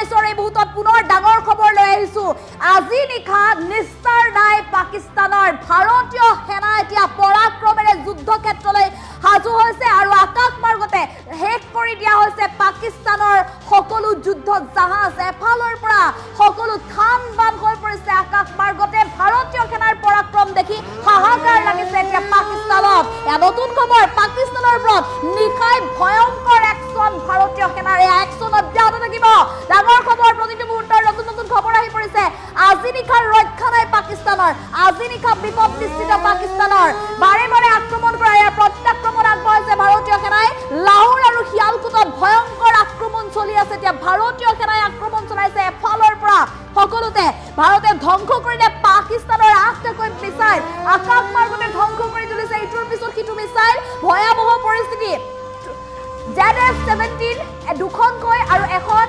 কৰিছো এই মুহূৰ্তত পুনৰ ডাঙৰ খবৰ লৈ আহিছো আজি নিশা নিস্তাৰ নাই পাকিস্তানৰ ভাৰতীয় সেনা এতিয়া পৰাক্ৰমেৰে যুদ্ধ ক্ষেত্ৰলৈ হাজু হৈছে আৰু আকাশ মাৰ্গতে শেষ কৰি দিয়া হৈছে পাকিস্তানৰ সকলো যুদ্ধ জাহাজ এফালৰ পৰা সকলো থান বান হৈ পৰিছে আকাশ মাৰ্গতে ভাৰতীয় সেনাৰ পৰাক্ৰম দেখি হাহাকাৰ লাগিছে এতিয়া পাকিস্তানত নতুন খবৰ পাকিস্তানৰ ওপৰত নিশাই ভয়ংকৰ একশন ভাৰতীয় সেনাৰ একশন অব্যাহত থাকিব ডাঙৰ খবৰ প্ৰতিটো মুহূৰ্তৰ নতুন নতুন খবৰ আহি পৰিছে আজি নিশাৰ ৰক্ষা নাই পাকিস্তানৰ আজি নিশা বিপদ নিশ্চিত পাকিস্তানৰ বাৰে বাৰে আক্ৰমণ কৰা ইয়াৰ প্ৰত্যাক্ৰমণ আগবঢ়াইছে ভাৰতীয় সেনাই লাহোৰ আৰু শিয়ালকোটত ভয়ংকৰ আক্ৰমণ চলি আছে এতিয়া ভাৰতীয় সেনাই আক্ৰমণ চলাইছে এফালৰ পৰা সকলোতে ভাৰতে ধ্বংস কৰিলে পাকিস্তানৰ 8টাকৈ মিছাইল আকাশ মাৰ্গতে ধ্বংস কৰি তুলিছে ইটোৰ পিছত সিটো মিছাইল ভয়াৱহ পৰিস্থিতি ZF-17 দুখনকৈ আৰু এখন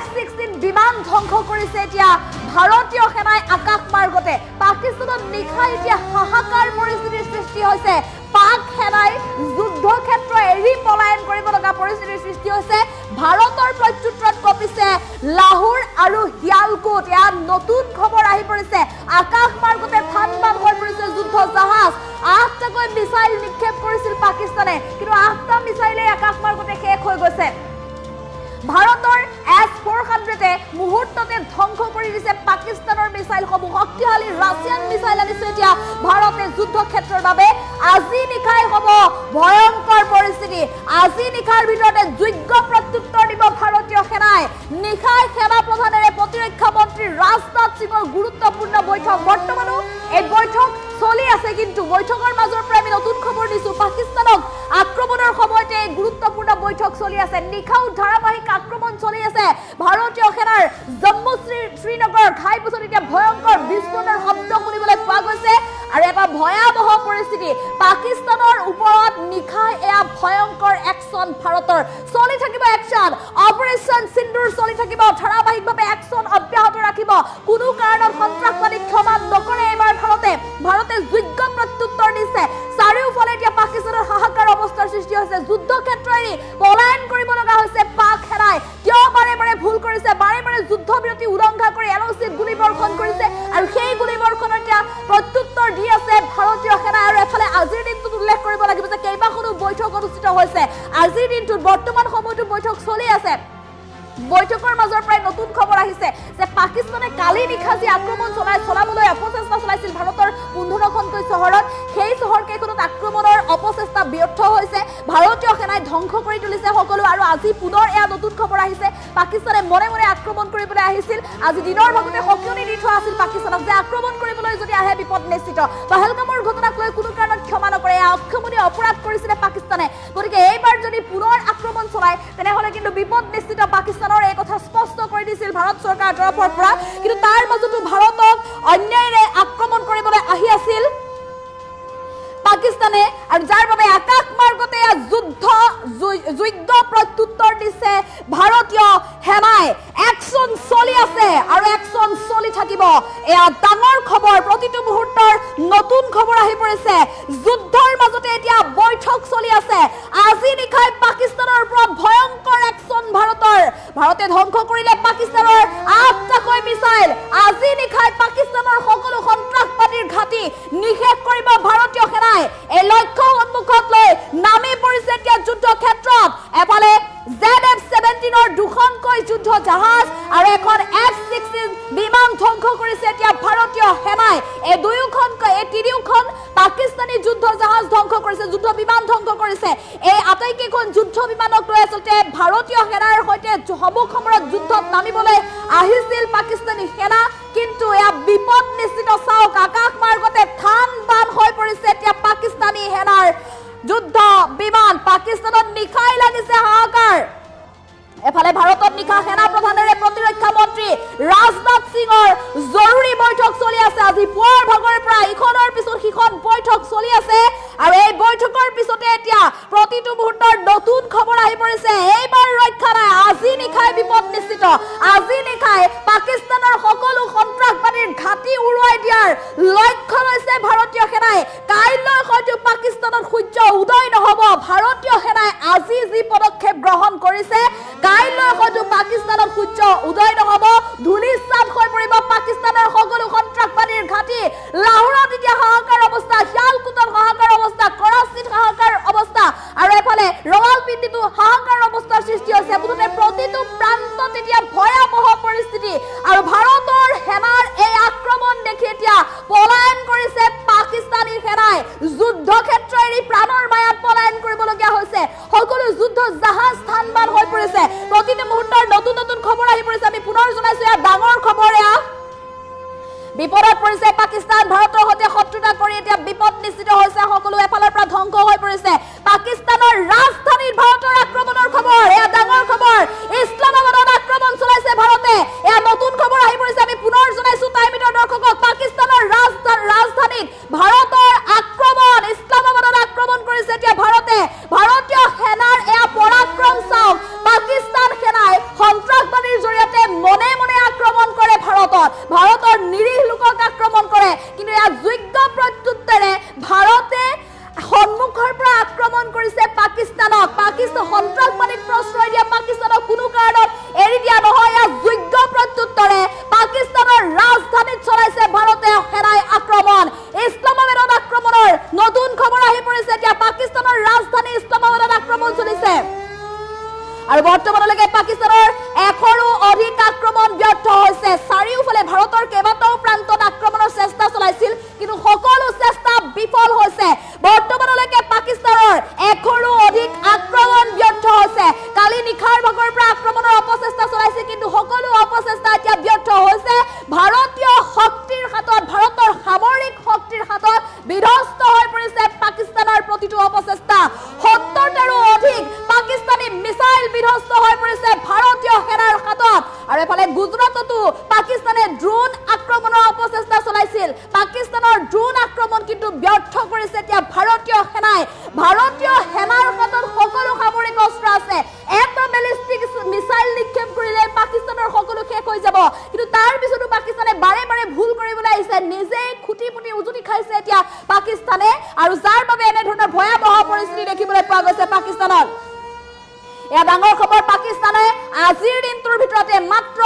F-16 বিমান ধ্বংস কৰিছে এতিয়া ভাৰতীয় সেনাই আকাশ মাৰ্গতে পাকিস্তানত নিশা এতিয়া হাহাকাৰ পৰিস্থিতিৰ সৃষ্টি হৈছে পাক সেনাই যুদ্ধ ক্ষেত্ৰ এৰি পলায়ন কৰিব লগা পৰিস্থিতিৰ সৃষ্টি হৈছে ভাৰতৰ প্ৰত্যুত্তৰত কঁপিছে লাহোৰ আৰু শিয়ালকোট ইয়াৰ নতুন খবৰ আহি পৰিছে আকাশ মাৰ্গতে থানবান হৈ পৰিছে যুদ্ধ জাহাজ 8টাকৈ মিছাইল নিক্ষেপ কৰিছিল পাকিস্তানে কিন্তু 8টা মিছাইলে আকাশ মাৰ্গতে শেষ হৈ গৈছে ভাৰতৰ S-400 মুহূৰ্ততে ধ্বংস কৰি দিছে পাকিস্তানৰ মিছাইলসমূহ শক্তিশালী ৰাছিয়ান মিছাইল আনিছে এতিয়া ভাৰতে যুদ্ধ ক্ষেত্ৰৰ বাবে আজি নিশাই হ'ব ভয়ংকৰ পৰিস্থিতি আজি নিশাৰ ভিতৰতে যোগ্য প্ৰত্যুত্তৰ দিব ভাৰতীয় সেনাই নিশাই সেনা প্ৰধানেৰে প্ৰতিৰক্ষা মন্ত্ৰী ৰাজনাথ সিঙৰ গুৰুত্বপূৰ্ণ বৈঠক বৰ্তমানো এই বৈঠক চলি আছে কিন্তু বৈঠকৰ মাজৰ পৰা আমি নতুন খবৰ দিছো পাকিস্তানক আক্ৰমণৰ সময়তে গুৰুত্বপূৰ্ণ বৈঠক চলি আছে নিশাও ধাৰাবাহিক আক্ৰমণ চলি আছে ভাৰতীয় সেনাৰ জম্মু শ্ৰীনগৰ ঘাইপথত এতিয়া ভয়ংকৰ বিস্ফোৰণৰ শব্দ শুনিবলৈ পোৱা গৈছে আৰু এটা ভয়াৱহ পৰিস্থিতি পাকিস্তানৰ ওপৰত নিশাই এয়া ভয়ংকৰ একশন ভাৰতৰ চলি থাকিব একশন অপাৰেশ্যন সিন্দুৰ চলি থাকিব ধাৰাবাহিকভাৱে একশন অব্যাহত ৰাখিব কোনো কাৰণত সন্ত্ৰাসবাদী ক্ষমা নকৰে এবাৰ ভাৰতে যোগ্য প্ৰত্যুত্তৰ দিছে চাৰিওফালে এতিয়া পাকিস্তানৰ হাহাকাৰ অৱস্থাৰ সৃষ্টি হৈছে যুদ্ধ ক্ষেত্ৰ এৰি পলায়ন কৰিব লগা হৈছে পাক সেনাই কিয় বাৰে বাৰে ভুল কৰিছে বাৰে বাৰে যুদ্ধ বিৰতি উলংঘা কৰি LOCত গুলীবৰ্ষণ কৰিছে আৰু সেই গুলীবৰ্ষণৰ এতিয়া প্ৰত্যুত্তৰ দি আছে ভাৰতীয় সেনা আৰু এফালে আজিৰ দিনটোত উল্লেখ কৰিব লাগিব যে কেইবাখনো বৈঠক অনুষ্ঠিত হৈছে আজিৰ দিনটোত বৰ্তমান সময়তো বৈঠক চলি আছে বৈঠকৰ মাজৰ প্ৰায় নতুন খবৰ আহিছে যে পাকিস্তানে কালি নিশা যি আক্ৰমণ চলাবলৈ অপচেষ্টা চলাইছিল ভাৰতৰ 15খনকৈ চহৰত সেই চহৰকেইখনত আক্ৰমণৰ অপচেষ্টা ব্যৰ্থ হৈছে ভাৰতীয় সেনাই ধ্বংস কৰি তুলিছে সকলো আৰু আজি পুনৰ এয়া নতুন খবৰ আহিছে পাকিস্তানে মনে মনে আক্ৰমণ কৰিবলৈ আহিছিল আজি দিনৰ ভাগতে সকিয়নি দি থোৱা আছিল পাকিস্তানক যে আক্ৰমণ কৰিবলৈ যদি আহে বিপদ নিশ্চিত পহলগামৰ ঘটনাক লৈ কোনো কাৰণত ক্ষমা নকৰে অক্ষমণি অপৰাধ কৰিছিলে পাকিস্তানে গতিকে এইবাৰ যদি পুনৰ আক্ৰমণ চলায় তেনেহলে কিন্তু বিপদ নিশ্চিত পাকিস্তানৰ এই কথা স্পষ্ট কৰি দিছিল ভাৰত চৰকাৰৰ তৰফৰ পৰা কিন্তু তাৰ মাজতো ভাৰতক অন্যায়ৰে আক্ৰমণ কৰিবলৈ আহি আছিল পাকিস্তানে আৰু যাৰ বাবে আকাশ মাৰ্গতে যুদ্ধ যোগ্য প্ৰত্যুত্তৰ দিছে ভাৰতীয় সেনাই একশন চলি আছে আৰু একশন চলি থাকিব এয়া ডাঙৰ খবৰ প্ৰতিটো মুহূৰ্তৰ নতুন খবৰ আহি পৰিছে যুদ্ধৰ মাজতে এতিয়া বৈঠক চলি আছে আজি নিশাই পাকিস্তানৰ ওপৰত ভয়ংকৰ একশন ভাৰতে ধ্বংস কৰিলে পাকিস্তানৰ 8টাকৈ মিছাইল আজি নিশাই পাকিস্তানৰ সকলো সন্ত্ৰাসবাদীৰ ঘাটি নিশেষ কৰিব ভাৰতীয় সেনাই এই লক্ষ্য সন্মুখত লৈ নামি পৰিছে এতিয়া যুদ্ধ ক্ষেত্ৰত এফালে ZF-17 দুখনকৈ যুদ্ধ জাহাজ আৰু এখন F-16 বিমান ধ্বংস কৰিছে এতিয়া ভাৰতীয় সেনাই এই তিনিওখন পাকিস্তানী যুদ্ধ জাহাজ ধ্বংস কৰিছে যুদ্ধ বিমান ধ্বংস কৰিছে এই আটাইকেইখন যুদ্ধ বিমানক লৈ আচলতে ভাৰতীয় সেনাৰ সৈতে সমুখ সমৰত যুদ্ধত নামিবলৈ আহিছিল পাকিস্তানী সেনা কিন্তু এয়া বিপদ নিশ্চিত চাওক আকাশ মাৰ্গতে থান বান হৈ পৰিছে এতিয়া পাকিস্তানী সেনাৰ যুদ্ধ বিমান পাকিস্তানত নিশাই লাগিছে হাহাকাৰ এফালে ভাৰতত নিশা সেনা প্ৰধানেৰে প্ৰতিৰক্ষা মন্ত্ৰী ৰাজনাথ সিঙৰ জৰুৰী বৈঠক চলি আছে আজি পুৱাৰ ভাগৰ পৰা ইখনৰ পিছত সিখন বৈঠক চলি আছে আৰু এই বৈঠকৰ পিছতে এতিয়া প্ৰতিটো মুহূৰ্তৰ নতুন খবৰ আহি পৰিছে এইবাৰ ৰক্ষা নাই আজি নিশাই বিপদ নিশ্চিত আজি নিশাই পাকিস্তানৰ সকলো সন্ত্ৰাসবাদীৰ ঘাটি উৰুৱাই দিয়াৰ লক্ষ্য লৈছে ভাৰতীয় সেনাই কাইলৈ হয়তো পাকিস্তানত সূৰ্য উদয় নহব ভাৰতীয় সেনাই আজি যি পদক্ষেপ গ্ৰহণ কৰিছে কাইলৈ হয়তো পাকিস্তানত সূৰ্য উদয় নহব, ধূলিসাৎ হৈ পৰিব পাকিস্তানৰ সকলো সন্ত্ৰাসবাদীৰ ঘাটি। লাহোৰত এতিয়া হাহাকাৰ অৱস্থা, শিয়ালকুটত হাহাকাৰ অৱস্থা, কৰাচীত হাহাকাৰ অৱস্থা, আৰু এফালে ৰাৱালপিণ্ডিতো হাহাকাৰ অৱস্থাৰ সৃষ্টি হৈছে। মুঠতে প্ৰতিটো প্ৰান্তত এতিয়া ভয়াৱহ পৰিস্থিতি, আৰু ভাৰতৰ সেনাৰ এই আক্ৰমণ দেখি এতিয়া পলায়ন কৰিছে পাকিস্তানী সেনাই। যুদ্ধক্ষেত্ৰ এৰি প্ৰাণৰ মায়াত পলায়ন কৰিবলগীয়া হৈছে। সকলো যুদ্ধ জাহাজ স্থানবান হৈ পৰিছে। প্ৰতিটো মুহূৰ্তৰ নতুন নতুন খবৰ আহি পৰিছে। আমি পুনৰ জনাইছো, এয়া ডাঙৰ খবৰ। এয়া বিপদত পৰিছে পাকিস্তান। ভাৰতৰ সৈতে শত্ৰুতা কৰি এতিয়া বিপদ নিশ্চিত হৈছে। সকলো এফালৰ পৰা ধ্বংস হৈ পৰিছে। পাকিস্তানৰ ৰাজধানীত ভাৰতৰ আক্ৰমণৰ খবৰ, এয়া ডাঙৰ খবৰ। ইছলামাবাদত আক্ৰমণ চলাইছে ভাৰতে, এয়া নতুন খবৰ আহি পৰিছে। আমি পুনৰ জনাইছো টাইমিটৰ দৰ্শকক, পাকিস্তানৰ ৰাজধানীত ভাৰতৰ আক্ৰমণ, ইছলামাবাদত আক্ৰমণ কৰিছে এতিয়া ভাৰতে। ভাৰতীয় সেনাৰ এয়া পৰাক্ৰম চাওক। পাকিস্তান সেনাই সন্ত্ৰাসবাদীৰ জৰিয়তে মনে মনে আক্ৰমণ কৰে ভাৰতৰ নিৰীহ লোকক আক্ৰমণ কৰে, কিন্তু এয়া যোগ্য প্ৰত্যুত্তৰে ভাৰতে সন্মুখৰ পৰা আক্ৰমণ কৰিছে পাকিস্তানক। পাকিস্তান সন্ত্ৰাসবাদীক প্ৰশ্ৰয় দিয়া পাকিস্তানক কোনো কাৰণত এৰি দিয়া নহয়। এয়া যোগ্য প্ৰত্যুত্তৰে পাকিস্তানৰ ৰাজধানীত চলাইছে ভাৰতে সেনাই আক্ৰমণ। ইছলামাবাদত আক্ৰমণৰ নতুন খবৰ আহি পৰিছে। এতিয়া পাকিস্তানৰ ৰাজধানী ইছলামাবাদত আক্ৰমণ চলিছে, আৰু বৰ্তমানলৈকে পাকিস্তানৰ 100ৰো অধিক আক্ৰমণ ব্যৰ্থ হৈছে। চাৰিওফালে ভাৰতৰ কেইবাটাও প্ৰান্তত আক্ৰমণৰ চেষ্টা চলাইছিল, কিন্তু সকলো চেষ্টা বিফল হৈছে। বৰ্তমানলৈকে পাকিস্তানৰ 100ৰো অধিক আক্ৰমণ ব্যৰ্থ হৈছে। কালি নিশাৰ ভাগৰ পৰা আক্ৰমণৰ অপচেষ্টা চলাইছিল, কিন্তু সকলো অপচেষ্টা এতিয়া ব্যৰ্থ হৈছে। ভাৰতীয় শক্তিৰ হাতত, ভাৰতৰ সামৰিক শক্তিৰ হাতত বিধ্বস্ত হৈ পৰিছে পাকিস্তানৰ প্ৰতিটো অপচেষ্টা। 70টাৰো অধিক পাকিস্তানী মিছাইল বিধ্বস্ত হৈ পৰিছে ভাৰতীয় সেনাৰ হাতত। আৰু এফালে গুজৰাটতো পাকিস্তানে ড্ৰোন আক্ৰমণৰ অপচেষ্টা চলাইছিল। পাকিস্তানৰ ড্ৰোন আক্ৰমণ কিন্তু ব্যৰ্থ কৰিছে এতিয়া ভাৰতীয় সেনাই। ভাৰতীয় সেনাৰ হাতত সকলো সামৰিক অস্ত্ৰ আছে। এটা বেলিষ্টিক মিছাইল নিক্ষেপ কৰিলে পাকিস্তানৰ সকলো শেষ হৈ যাব, কিন্তু তাৰ পিছতো পাকিস্তানে বাৰে বাৰে ভুল কৰিবলৈ আহিছে। নিজেই খুটি পুটি উজুতি খাইছে এতিয়া পাকিস্তানে, আৰু যাৰ বাবে এনেধৰণৰ ভয়াৱহ পৰিস্থিতি দেখিবলৈ পোৱা গৈছে পাকিস্তানত। এয়া ডাঙৰ খবৰ। পাকিস্তানে আজিৰ দিনটোৰ ভিতৰতে মাত্ৰ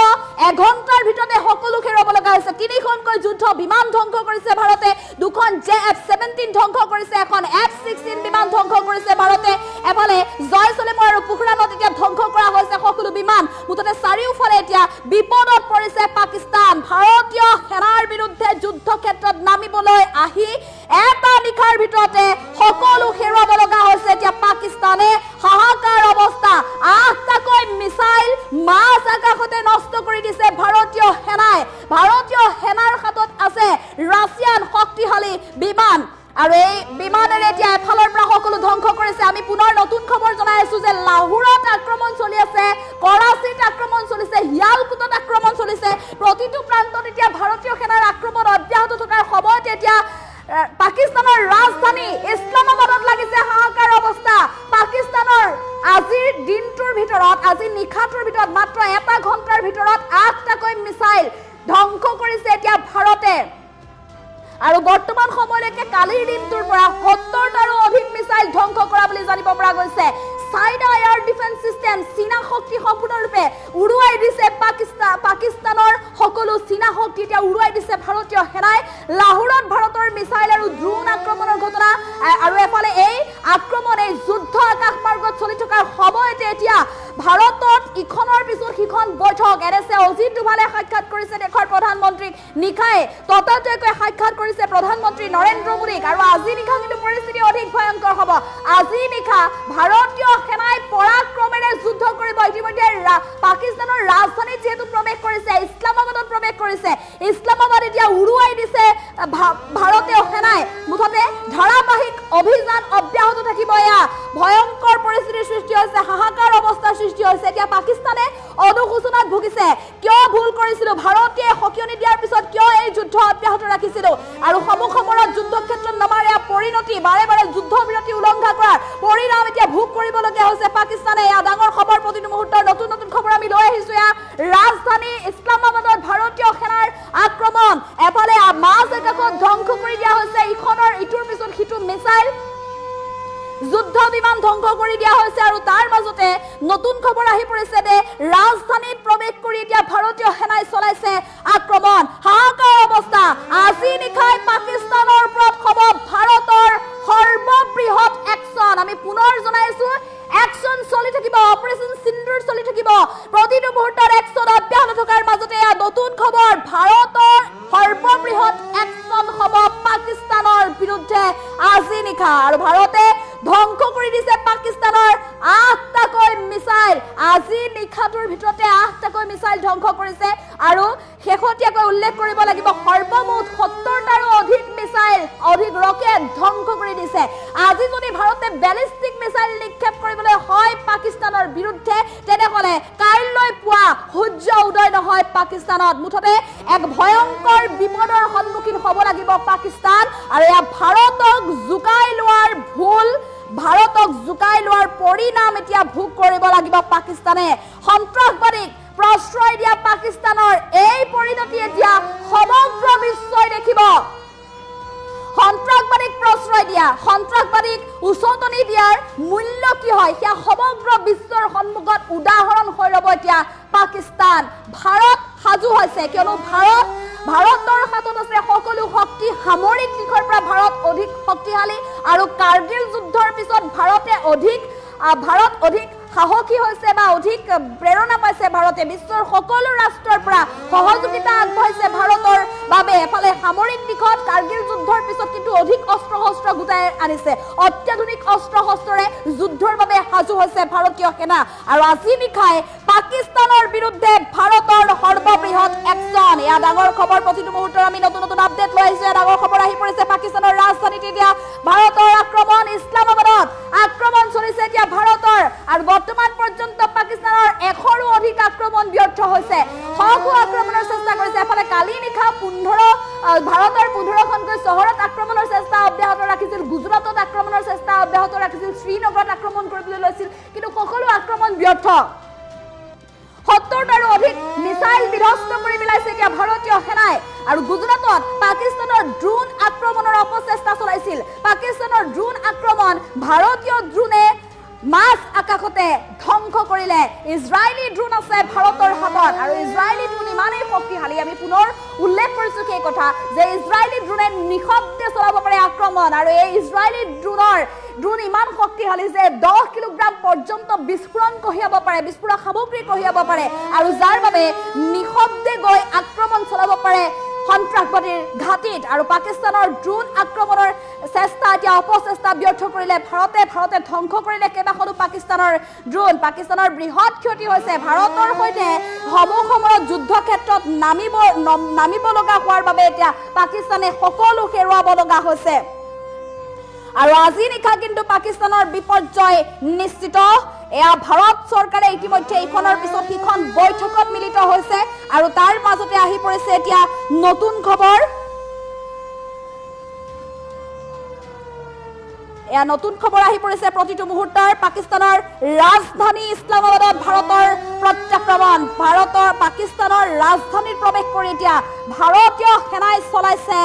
এঘণ্টাৰ ভিতৰতে সকলো হেৰুৱাব লগা হৈছে। 3খনকৈ যুদ্ধ বিমান ধ্বংস কৰিছে ভাৰতে, 2খন JF-17 ধ্বংস কৰিছে, এখন F-16 বিমান ধ্বংস কৰিছে ভাৰতে। এফালে জয়ছলেমৰ আৰু পোখৰাণত এতিয়া ধ্বংস কৰা হৈছে সকলো বিমান। মুঠতে চাৰিওফালে এতিয়া বিপদত পৰিছে পাকিস্তান। ভাৰতীয় সেনাৰ বিৰুদ্ধে যুদ্ধক্ষেত্ৰত নামিবলৈ আহি এটা নিশাৰ ভিতৰতে সকলো হেৰুৱাব লগা হৈছে এতিয়া পাকিস্তানে। হাহাকাৰ অৱস্থা। 8টাকৈ মিছাইল মাছ আকাশতে নষ্ট কৰি দিছে ভাৰতীয় সেনাই। ভাৰতীয় সেনাৰ হাতত আছে ৰাছিয়ান শক্তিশালী বিমান, আৰু এই বিমানেৰে এতিয়া এফালৰ পৰা সকলো ধ্বংস কৰিছে। আমি পুনৰ নতুন খবৰ জনাই আছো যে লাহোৰত আক্ৰমণ চলি আছে, কৰাচীত আক্ৰমণ চলিছে, শিয়ালকুটত আক্ৰমণ চলিছে। প্ৰতিটো প্ৰান্তত এতিয়া ভাৰতীয় সেনাৰ আক্ৰমণ অব্যাহত থকাৰ সময়তে এতিয়া পাকিস্তানৰ ৰাজধানী ইছলামাবাদত লাগিছে হাহাকাৰ অৱস্থা। পাকিস্তানৰ আজিৰ দিনটোৰ ভিতৰত, আজি নিশাটোৰ ভিতৰত মাত্ৰ এটা ঘণ্টাৰ ভিতৰত 8টাকৈ মিছাইল ধ্বংস কৰিছে এতিয়া ভাৰতে। আৰু বৰ্তমান সময়লৈকে কালিৰ দিনটোৰ পৰা 70টাৰো অধিক মিছাইল ধ্বংস কৰা বুলি জানিব পৰা গৈছে। চাইনা এয়াৰ ডিফেন্স সিস্টেম, চীনা শক্তি সম্পূৰ্ণৰূপে উৰুৱাই দিছে পাকিস্তানৰ সকলো চীনা শক্তি এতিয়া উৰুৱাই দিছে ভাৰতীয় সেনাই। লাহোৰত ভাৰতৰ মিছাইল আৰু ড্ৰোন আক্ৰমণৰ ঘটনা, আৰু এফালে এই আক্ৰমণ, এই যুদ্ধ আকাশ মাৰ্গত চলি থকাৰ সময়তে এতিয়া ভাৰতত ইখনৰ পিছত সিখন বৈঠক। NSA অজিত ডোভালে সাক্ষাৎ কৰিছে দেশৰ প্ৰধানমন্ত্ৰীক নিশাই, ততাতৈয়াকৈ সাক্ষাৎ কৰিছে প্ৰধানমন্ত্ৰী নৰেন্দ্ৰ মোদীক। আৰু আজি নিশা কিন্তু পৰিস্থিতি অধিক ভয়ংকৰ হ'ব। আজি নিশা ভাৰতীয় সেনাই পৰাক্ৰমেৰে যুদ্ধ কৰিব। ইতিমধ্যে পাকিস্তানৰ ৰাজধানীত যিহেতু প্ৰৱেশ কৰিছে, ইছলামাবাদত প্ৰৱেশ কৰিছে, ইছলামাবাদ এতিয়া উৰুৱাই দিছে ভাৰতীয় সেনাই। মুঠতে ধাৰাবাহিক অভিযান অব্যাহত থাকিব। এয়া ভয়ংকৰ পৰিস্থিতিৰ সৃষ্টি হৈছে, হাহাকাৰ অৱস্থাৰ সৃষ্টি হৈছে। এতিয়া পাকিস্তানে অনুশোচনাত ভুগিছে, কিয় ভুল কৰিছিলো, ভাৰতীয় সকিয়নি দিয়াৰ পিছত কিয় এই যুদ্ধ অব্যাহত ৰাখিছিলো, আৰু সমৰত যুদ্ধক্ষেত্ৰত নমাৰ এয়া পৰিণতি, বাৰে বাৰে যুদ্ধ বিৰতি উলংঘা কৰাৰ পৰিণাম এতিয়া ভোগ কৰিবলগীয়া হৈছে পাকিস্তানে। এয়া ডাঙৰ খবৰ। প্ৰতিটো মুহূৰ্তৰ নতুন নতুন খবৰ আমি লৈ আহিছো। এয়া ৰাজধানী ইছলামাবাদত ভাৰতীয় সেনাৰ আক্ৰমণ। এফালে মাছ আকাশত ধ্বংস কৰি দিয়া হৈছে ইখনৰ ইটোৰ পিছত সিটো মিছাইল। যুদ্ধ বিমান ধ্বংস কৰি দিয়া হৈছে আৰু তাৰ মাজতে নতুন খবৰ আহি পৰিছে যে ৰাজধানীত প্ৰৱেশ কৰি এতিয়া ভাৰতীয় সেনাই চলাইছে আক্ৰমণ হাহাকাৰ অৱস্থা আজি নিশাই পাকিস্তানৰ ওপৰত হ'ব ভাৰতৰ সৰ্ববৃহৎ একচন আমি পুনৰ জনাইছো একচন চলি থাকিব অপাৰেশন সিন্দুৰ চলি থাকিব প্ৰতিটো মুহূৰ্তত একচন অব্যাহত থকাৰ মাজতে নতুন খবৰ ভাৰতৰ সৰ্ববৃহৎ একচন হ'ব পাকিস্তানৰ বিৰুদ্ধে আজি নিশা আৰু ভাৰতে ধ্বংস কৰি দিছে পাকিস্তানৰ ৮টাকৈ মিসাইল আজি নিশাটোৰ ভিতৰতে ৮টাকৈ মিসাইল ধ্বংস কৰিছে আৰু শেহতীয়াকৈ উল্লেখ কৰিব লাগিব সৰ্বমুঠ ৭০টাৰো অধিক মিসাইল অধিক ৰকেট ধ্বংস কৰি দিছে আজি যদি ভাৰতে বেলিষ্টিক মিসাইল নিক্ষেপ কৰিবলৈ হয় পাকিস্তানৰ বিৰুদ্ধে তেনেহলে কাইলৈ পুৱা সূৰ্য উদয় নহয় পাকিস্তানত মুঠতে এক ভয়ংকৰ বিপদৰ সন্মুখীন হ'ব লাগিব পাকিস্তান আৰু এয়া ভাৰতক জুকাই লোৱাৰ ভুল ভাৰতক জুকাই লোৱাৰ পৰিণাম এতিয়া ভোগ কৰিব লাগিব পাকিস্তানে সন্ত্ৰাসবাদীক প্ৰশ্ৰয় দিয়া পাকিস্তানৰ এই পৰিণতি এতিয়া সমগ্ৰ বিশ্বই দেখিব সন্ত্ৰাসবাদীক প্ৰশ্ৰয় দিয়া সন্ত্ৰাসবাদীক উচতনি দিয়াৰ মূল্য কি হয় সেয়া সমগ্ৰ বিশ্বৰ সন্মুখত উদাহৰণ হৈ ৰব এতিয়া পাকিস্তান ভাৰত সাজু হৈছে কিয়নো ভাৰতৰ হাতত আছে সকলো শক্তি সামৰিক দিশৰ পৰা ভাৰত অধিক শক্তিশালী আৰু কাৰ্গিল যুদ্ধৰ পিছত ভাৰত অধিক সাহসী হৈছে বা অধিক প্ৰেৰণা পাইছে ভাৰতে বিশ্বৰ সকলো ৰাষ্ট্ৰৰ পৰা সহযোগিতা আগবঢ়াইছে ভাৰতৰ বাবে এফালে সামৰিক দিশত কাৰ্গিল যুদ্ধৰ পিছত কিন্তু অধিক অস্ত্ৰ শস্ত্ৰ গোটাই আনিছে অত্যাধুনিক অস্ত্ৰ শস্ত্ৰৰে যুদ্ধৰ বাবে সাজু হৈছে ভাৰতীয় সেনা আৰু আজি নিশাই পাকিস্তানৰ বিৰুদ্ধে ভাৰতৰ সৰ্ববৃহৎ একচন এয়া ডাঙৰ খবৰ প্ৰতিটো মুহূৰ্তৰ আমি নতুন নতুন আপডেট লৈ আহিছো ডাঙৰ খবৰ আহি পৰিছে পাকিস্তানৰ ৰাজধানীত এতিয়া ভাৰতৰ আক্ৰমণ ইছলামাবাদত আক্ৰমণ চলিছে এতিয়া ভাৰতৰ আৰু বৰ্তমান পৰ্যন্ত পাকিস্তানৰ ১০০ৰো অধিক আক্ৰমণ ব্যৰ্থ হৈছে শকো আক্ৰমণৰ চেষ্টা কৰিছে এফালে কালি নিশা ভাৰতৰ ১৫খনকৈ চহৰত আক্ৰমণৰ চেষ্টা অব্যাহত ৰাখিছিল গুজৰাটত আক্ৰমণৰ চেষ্টা অব্যাহত ৰাখিছিল শ্ৰীনগৰত আক্ৰমণ কৰিবলৈ লৈছিল কিন্তু সকলো আক্ৰমণ ব্যৰ্থ ৭০টাৰো অধিক মিসাইল বিধ্বস্ত কৰি পেলাইছে এতিয়া ভাৰতীয় সেনাই আৰু গুজৰাটত পাকিস্তানৰ ড্ৰোন আক্ৰমণৰ অপচেষ্টা চলাইছিল পাকিস্তানৰ ড্ৰোন আক্ৰমণ ভাৰতীয় ড্ৰোনে মাছ আকাশতে ধ্বংস কৰিলে ইজৰাইলী ড্ৰোন আছে ভাৰতৰ হাতত আৰু ইজৰাইলী ড্ৰোন ইমানেই শক্তিশালী আমি পুনৰ উল্লেখ কৰিছো সেই কথা যে ইজৰাইলী ড্ৰোনে নিশব্দে চলাব পাৰে আক্ৰমণ আৰু এই ইজৰাইলী ড্ৰোন ইমান শক্তিশালী যে 10 কিলোগ্ৰাম পৰ্যন্ত বিস্ফোৰণ কঢ়িয়াব পাৰে বিস্ফোৰক সামগ্ৰী কঢ়িয়াব পাৰে আৰু যাৰ বাবে নিশব্দে গৈ আক্ৰমণ চলাব পাৰে সন্ত্ৰাসবাদীৰ ঘাটিত আৰু পাকিস্তানৰ ড্ৰোন আক্ৰমণৰ চেষ্টা এতিয়া অপচেষ্টা ব্যৰ্থ কৰিলে ভাৰতে ধ্বংস কৰিলে কেইবাখনো পাকিস্তানৰ ড্ৰোন পাকিস্তানৰ বৃহৎ ক্ষতি হৈছে ভাৰতৰ সৈতে সমুখত যুদ্ধ ক্ষেত্ৰত নামিব লগা হোৱাৰ বাবে এতিয়া পাকিস্তানে সকলো হেৰুৱাব লগা হৈছে আৰু আজি নিশা কিন্তু পাকিস্তানৰ বিপৰ্যয় নিশ্চিত এয়া ভাৰত চৰকাৰে ইতিমধ্যে এইখনৰ পিছত সিখন বৈঠকত মিলিত হৈছে আৰু তাৰ মাজতে আহি পৰিছে এতিয়া নতুন খবৰ এয়া নতুন খবৰ আহি পৰিছে প্ৰতিটো মুহূৰ্তৰ পাকিস্তানৰ ৰাজধানী ইছলামাবাদত ভাৰতৰ প্ৰত্যাক্ৰমণ পাকিস্তানৰ ৰাজধানীত প্ৰৱেশ কৰি এতিয়া ভাৰতীয় সেনাই চলাইছে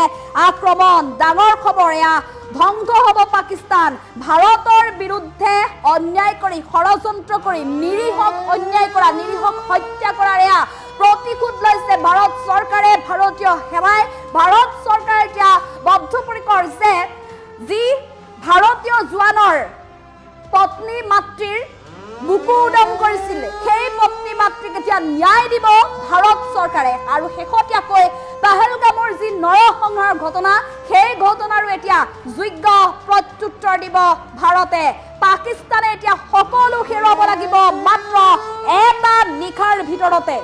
আক্ৰমণ ডাঙৰ খবৰ এয়া ধ্বংস হ'ব পাকিস্তান ভাৰতৰ বিৰুদ্ধে অন্যায় কৰি ষড়যন্ত্ৰ কৰি নিৰীহক অন্যায় কৰা নিৰীহক হত্যা কৰাৰ এয়া প্ৰতিশোধ লৈছে ভাৰত চৰকাৰে ভাৰতীয় সেনাই ভাৰত চৰকাৰে এতিয়া বদ্ধপৰিকৰ যে যি ভাৰতীয় জোৱানৰ পত্নী মাতৃৰ বুকু উদং কৰিছিল সেই পত্নী মাতৃক এতিয়া ন্যায় দিব ভাৰত চৰকাৰে আৰু শেহতীয়াকৈ পাহেলগামৰ যি নৰসংহাৰ ঘটনা সেই ঘটনাৰো এতিয়া যোগ্য প্ৰত্যুত্তৰ দিব ভাৰতে পাকিস্তানে এতিয়া সকলো হেৰুৱাব লাগিব মাত্ৰ এটা নিশাৰ ভিতৰতে